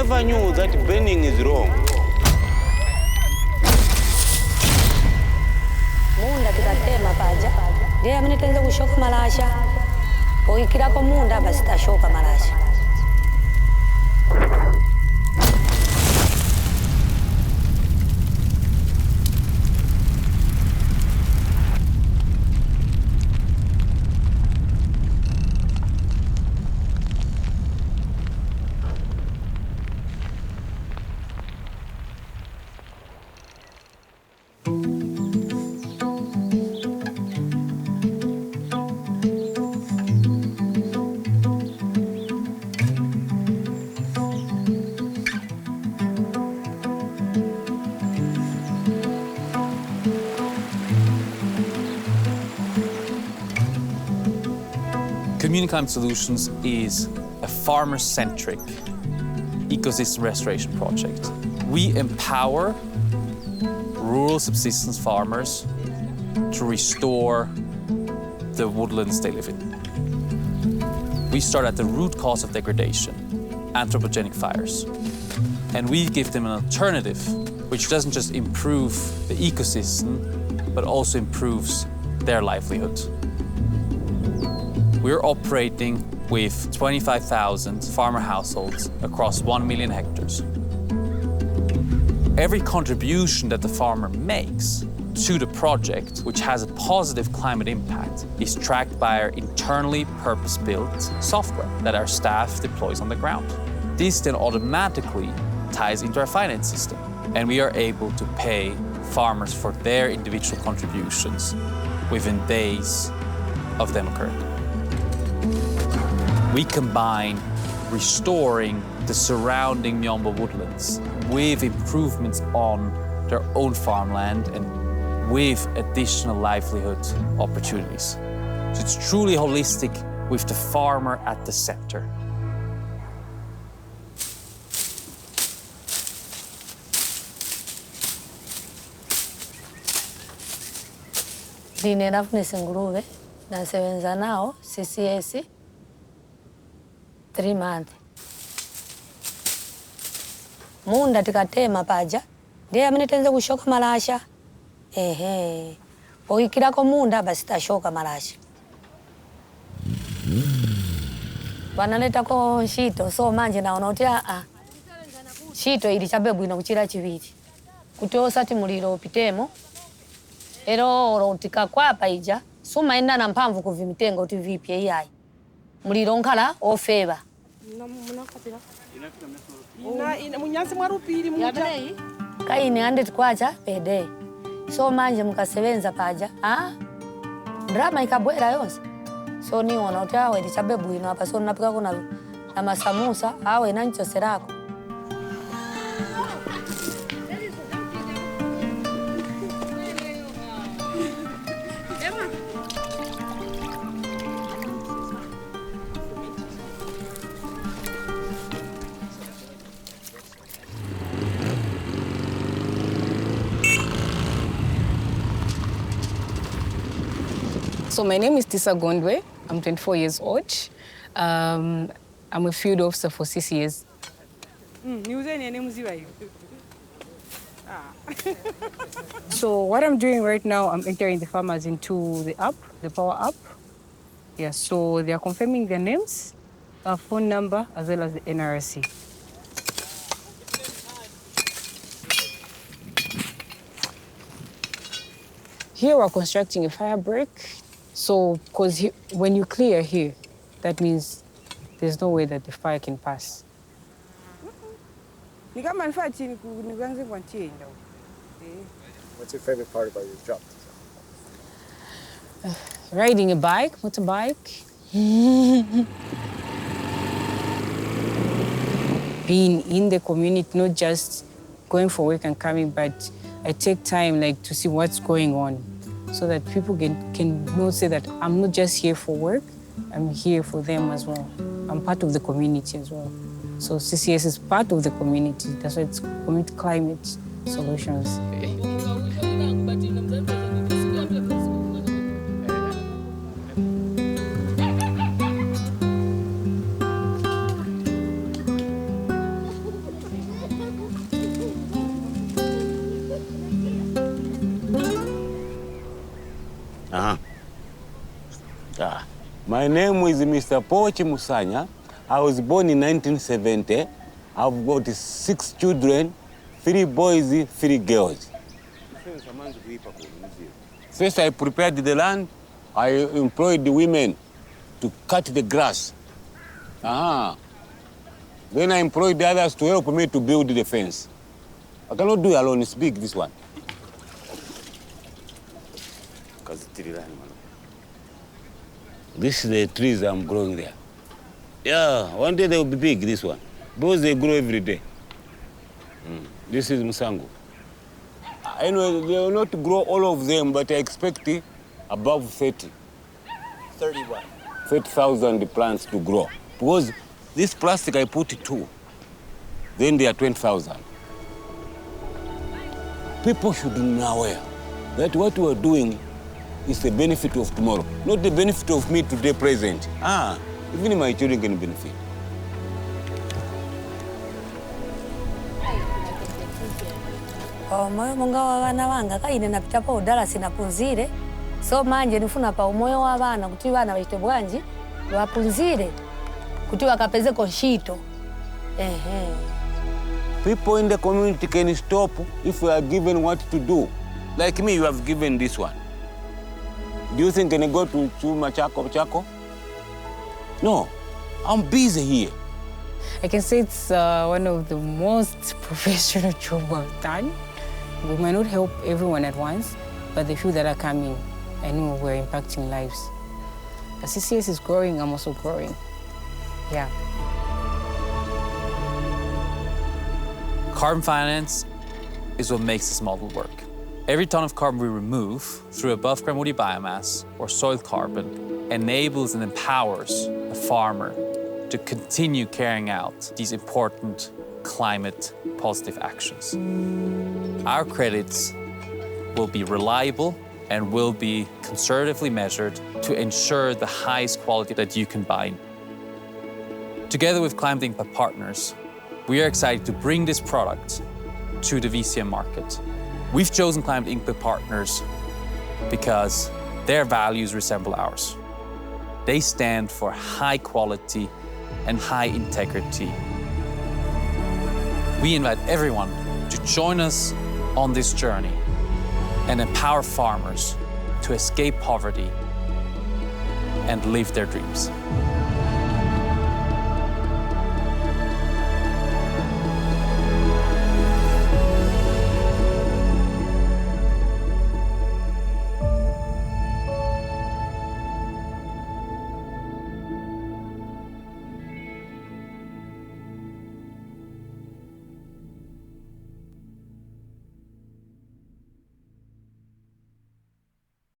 never knew that burning is wrong. Munda tikatema paja. Ndiye amenitenza kushoka malasha. Poikirako munda basi tashoka malasha. Community Climate Solutions is a farmer-centric ecosystem restoration project. We empower rural subsistence farmers to restore the woodlands they live in. We start at the root cause of degradation, anthropogenic fires. And we give them an alternative which doesn't just improve the ecosystem, but also improves their livelihood. We're operating with 25,000 farmer households across 1 million hectares. Every contribution that the farmer makes to the project, which has a positive climate impact, is tracked by our internally purpose-built software that our staff deploys on the ground. This then automatically ties into our finance system, and we are able to pay farmers for their individual contributions within days of them occurring. We combine restoring the surrounding Miombo Woodlands with improvements on their own farmland and with additional livelihood opportunities. So it's truly holistic with the farmer at the center. Dine Daphnis Nguruve, nasebenza nao CCS 3 months. Munda tikatema paja. Ndiye amenitenza kushoka malasha. Poikirako munda basi tashoka malasha. Wananetako nshito so manje naona kuti nshito ili chabe bwino kuchira chiviri. Kuti osati muliro pitemo. Ero tikakwapa ija suma enda na mpamvu kuvimitengo kuti vipye iyayi. Muliro nkala ofeba. Munyansi mwarupiri muja. Kaini ande tikwacha pede. So manje mukasebenza paja. Drama ikabwera yonse. So niona kuti awe ndichabe bwino apa so napika kuna na masamusa awe nancho serako. So my name is Tisa Gondwe. I'm 24 years old. I'm a field officer for CCS. So what I'm doing right now, I'm entering the farmers into the app, the Power app. Yeah, so they are confirming their names, phone number, as well as the NRC. Here we're constructing a fire break. So, because when you clear here, that means there's no way that the fire can pass. What's your favorite part about your job? Riding a bike, motorbike. Being in the community, not just going for work and coming, but I take time to see what's going on, so that people can know, say that I'm not just here for work, I'm here for them as well. I'm part of the community as well. So CCS is part of the community. That's why it's Community Climate Solutions. My name is Mr. Pochi Musanya. I was born in 1970. I've got 6 children, 3 boys, 3 girls. First, I prepared the land. I employed the women to cut the grass. Then I employed the others to help me to build the fence. I cannot do it alone. It's big, this one. This is the trees I'm growing there. Yeah, one day they will be big, this one. Because they grow every day. This is Musango. Anyway, they will not grow all of them, but I expect above 30. 30 what? 30,000 plants to grow. Because this plastic I put 2, then they are 20,000. People should be aware that what we are doing is the benefit of tomorrow, not the benefit of me today present. Even my children can benefit. Omoyo monga wabana banga kaine napita pa udala sinapunzire so manje nifuna pa umoyo wabana kuti bana baite bwanji bapunzire kuti bakapeze konshito. People in the community can stop if we are given what to do. Like me, you have given this one. Do you think I can go to Chako? No, I'm busy here. I can say it's one of the most professional jobs I've done. We might not help everyone at once, but the few that are coming, I know we're impacting lives. As CCS is growing, I'm also growing. Yeah. Carbon finance is what makes this model work. Every ton of carbon we remove through above ground woody biomass or soil carbon enables and empowers a farmer to continue carrying out these important climate positive actions. Our credits will be reliable and will be conservatively measured to ensure the highest quality that you can buy. Together with Climate Impact Partners, we are excited to bring this product to the VCM market. We've chosen Climate Impact Partners because their values resemble ours. They stand for high quality and high integrity. We invite everyone to join us on this journey and empower farmers to escape poverty and live their dreams.